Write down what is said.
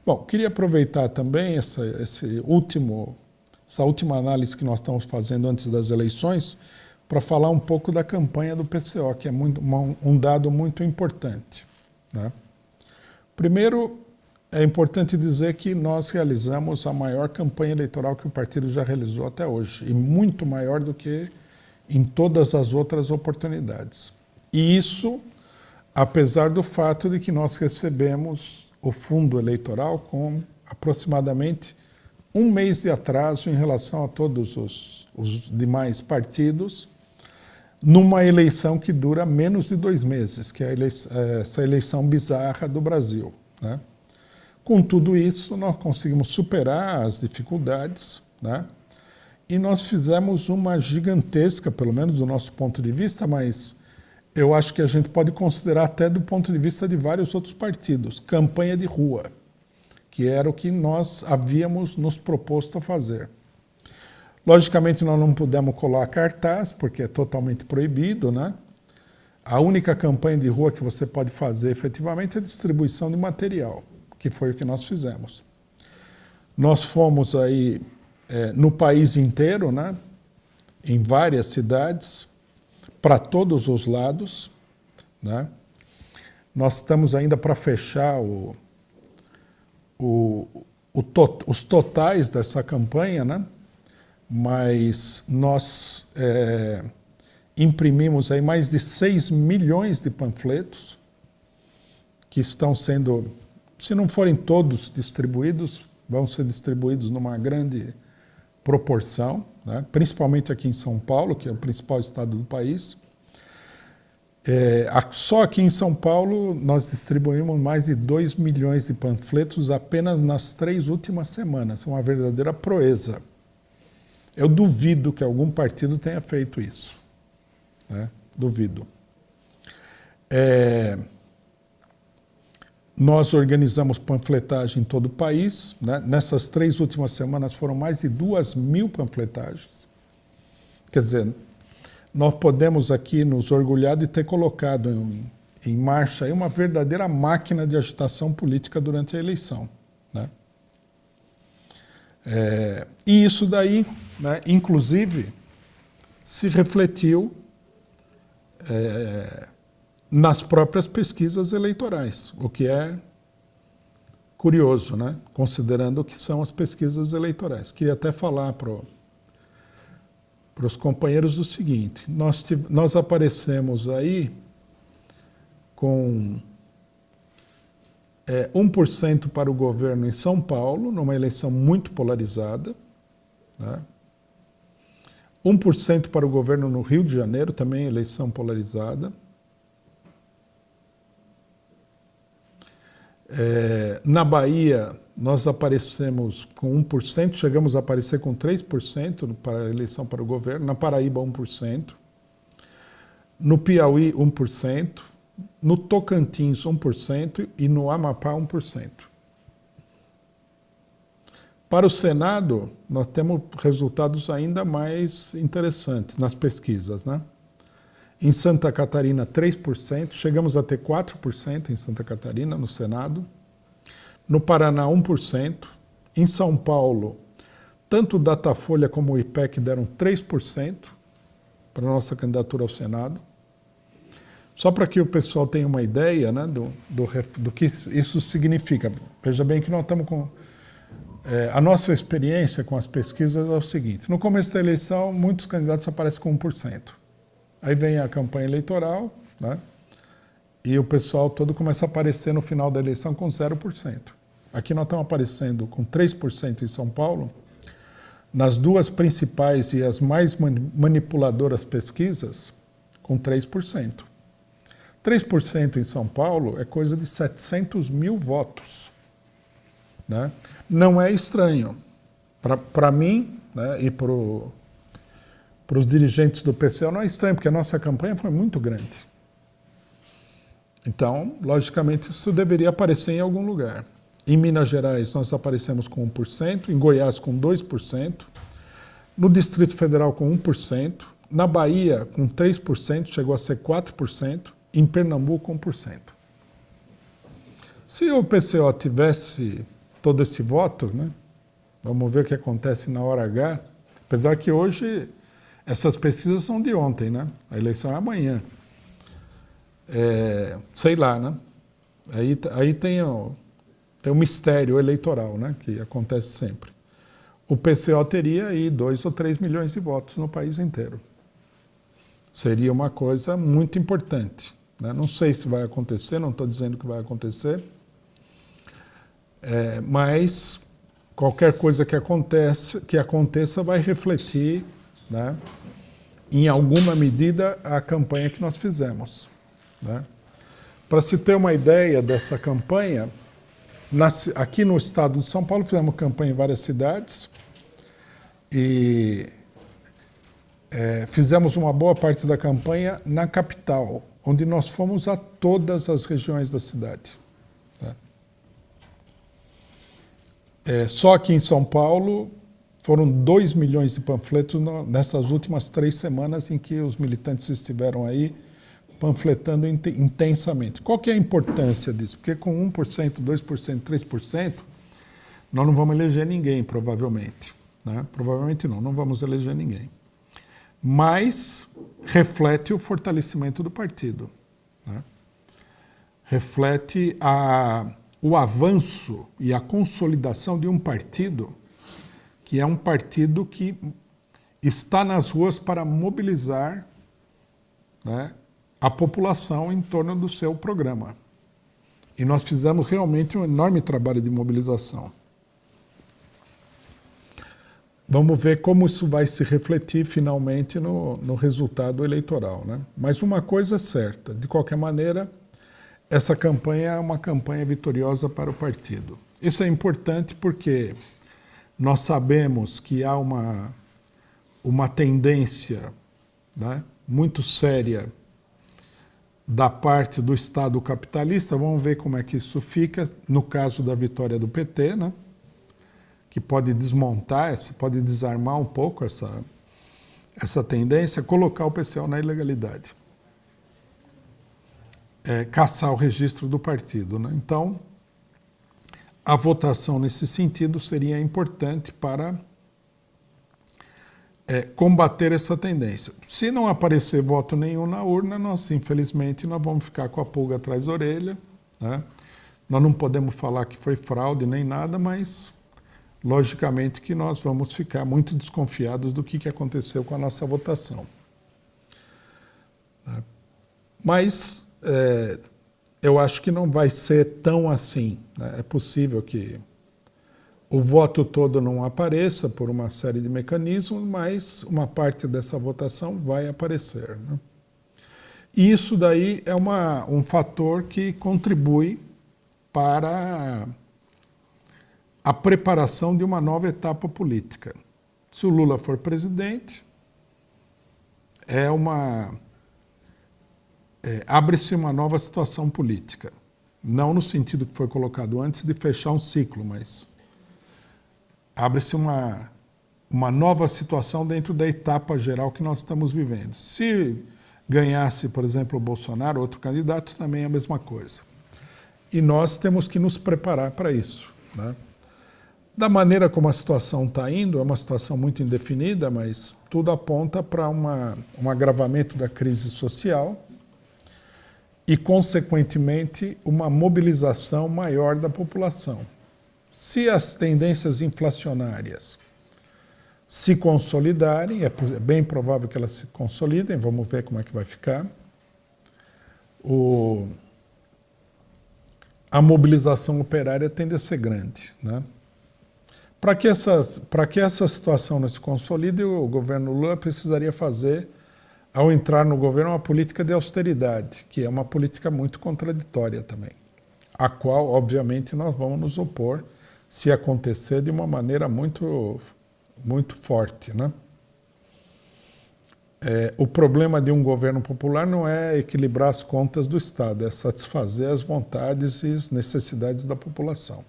Bom, queria aproveitar também essa última análise que nós estamos fazendo antes das eleições para falar um pouco da campanha do PCO, que é um dado muito importante, né? Primeiro, é importante dizer que nós realizamos a maior campanha eleitoral que o partido já realizou até hoje, e muito maior do que em todas as outras oportunidades. E isso, apesar do fato de que nós recebemos o fundo eleitoral com aproximadamente um mês de atraso em relação a todos os demais partidos, numa eleição que dura menos de 2 meses, que é essa eleição bizarra do Brasil, né? Com tudo isso, nós conseguimos superar as dificuldades, né? E nós fizemos uma gigantesca, pelo menos do nosso ponto de vista, mas eu acho que a gente pode considerar até do ponto de vista de vários outros partidos, campanha de rua, que era o que nós havíamos nos proposto a fazer. Logicamente, nós não pudemos colar cartaz, porque é totalmente proibido, né? A única campanha de rua que você pode fazer efetivamente é a distribuição de material, que foi o que nós fizemos. Nós fomos aí no país inteiro, né? Em várias cidades, para todos os lados, né? Nós estamos ainda para fechar os totais dessa campanha, né? Mas nós imprimimos aí mais de 6 milhões de panfletos que estão sendo, se não forem todos distribuídos, vão ser distribuídos numa grande proporção, né? Principalmente aqui em São Paulo, que é o principal estado do país. Só aqui em São Paulo nós distribuímos mais de 2 milhões de panfletos apenas nas 3 últimas semanas. É uma verdadeira proeza. Eu duvido que algum partido tenha feito isso, né? Duvido. Nós organizamos panfletagem em todo o país, né? Nessas 3 últimas semanas foram mais de 2.000 panfletagens. Quer dizer, nós podemos aqui nos orgulhar de ter colocado em marcha aí uma verdadeira máquina de agitação política durante a eleição, né? E isso daí, né, inclusive, se refletiu nas próprias pesquisas eleitorais, o que é curioso, né, considerando o que são as pesquisas eleitorais. Queria até falar para os companheiros o seguinte: nós aparecemos aí com 1% para o governo em São Paulo, numa eleição muito polarizada, né? 1% para o governo no Rio de Janeiro, também eleição polarizada. Na Bahia, nós aparecemos com 1%, chegamos a aparecer com 3% para a eleição para o governo. Na Paraíba, 1%. No Piauí, 1%. No Tocantins, 1%. E no Amapá, 1%. Para o Senado, nós temos resultados ainda mais interessantes nas pesquisas, né? Em Santa Catarina, 3%, chegamos a ter 4% em Santa Catarina, no Senado. No Paraná, 1%. Em São Paulo, tanto o Datafolha como o IPEC deram 3% para a nossa candidatura ao Senado. Só para que o pessoal tenha uma ideia, né, do que isso significa. Veja bem que nós estamos com... a nossa experiência com as pesquisas é o seguinte: no começo da eleição, muitos candidatos aparecem com 1%. Aí vem a campanha eleitoral, né? E o pessoal todo começa a aparecer no final da eleição com 0%. Aqui nós estamos aparecendo com 3% em São Paulo, nas 2 principais e as mais manipuladoras pesquisas, com 3%. 3% em São Paulo é coisa de 700 mil votos, né? Não é estranho. Para mim, né, e para os dirigentes do PCO, não é estranho, porque a nossa campanha foi muito grande. Então, logicamente, isso deveria aparecer em algum lugar. Em Minas Gerais, nós aparecemos com 1%, em Goiás com 2%, no Distrito Federal com 1%, na Bahia com 3%, chegou a ser 4%, em Pernambuco 1%. Se o PCO tivesse todo esse voto, né? Vamos ver o que acontece na hora H. Apesar que hoje essas pesquisas são de ontem, né? A eleição é amanhã. Sei lá, né? Aí tem o mistério eleitoral, né? Que acontece sempre. O PCO teria aí 2 ou 3 milhões de votos no país inteiro. Seria uma coisa muito importante, né? Não sei se vai acontecer, não estou dizendo que vai acontecer, mas qualquer coisa que aconteça vai refletir, né, em alguma medida a campanha que nós fizemos, né? Para se ter uma ideia dessa campanha, aqui no estado de São Paulo fizemos campanha em várias cidades e fizemos uma boa parte da campanha na capital, onde nós fomos a todas as regiões da cidade. Só aqui em São Paulo foram 2 milhões de panfletos nessas últimas 3 semanas em que os militantes estiveram aí panfletando intensamente. Qual que é a importância disso? Porque com 1%, 2%, 3%, nós não vamos eleger ninguém, provavelmente, né? Provavelmente não vamos eleger ninguém. Mas reflete o fortalecimento do partido, né? Reflete o avanço e a consolidação de um partido que é um partido que está nas ruas para mobilizar, né, a população em torno do seu programa. E nós fizemos realmente um enorme trabalho de mobilização. Vamos ver como isso vai se refletir finalmente no resultado eleitoral, né? Mas uma coisa é certa, de qualquer maneira, essa campanha é uma campanha vitoriosa para o partido. Isso é importante porque nós sabemos que há uma tendência, né, muito séria da parte do Estado capitalista. Vamos ver como é que isso fica no caso da vitória do PT, né, que pode desmontar, pode desarmar um pouco essa tendência, colocar o PCO na ilegalidade. Caçar o registro do partido, né? Então, a votação nesse sentido seria importante para combater essa tendência. Se não aparecer voto nenhum na urna, infelizmente, nós vamos ficar com a pulga atrás da orelha, né? Nós não podemos falar que foi fraude nem nada, mas, logicamente, que nós vamos ficar muito desconfiados do que aconteceu com a nossa votação. Mas eu acho que não vai ser tão assim, né? É possível que o voto todo não apareça por uma série de mecanismos, mas uma parte dessa votação vai aparecer, né? E isso daí é um fator que contribui para a preparação de uma nova etapa política. Se o Lula for presidente, abre-se uma nova situação política. Não no sentido que foi colocado antes de fechar um ciclo, mas abre-se uma nova situação dentro da etapa geral que nós estamos vivendo. Se ganhasse, por exemplo, o Bolsonaro, outro candidato, também é a mesma coisa. E nós temos que nos preparar para isso, né? Da maneira como a situação está indo, é uma situação muito indefinida, mas tudo aponta para um agravamento da crise social e, consequentemente, uma mobilização maior da população. Se as tendências inflacionárias se consolidarem, é bem provável que elas se consolidem, vamos ver como é que vai ficar, a mobilização operária tende a ser grande, né? Para que essa situação não se consolide, o governo Lula precisaria fazer, ao entrar no governo, uma política de austeridade, que é uma política muito contraditória também, a qual, obviamente, nós vamos nos opor se acontecer de uma maneira muito, muito forte, né? O problema de um governo popular não é equilibrar as contas do Estado, é satisfazer as vontades e as necessidades da população.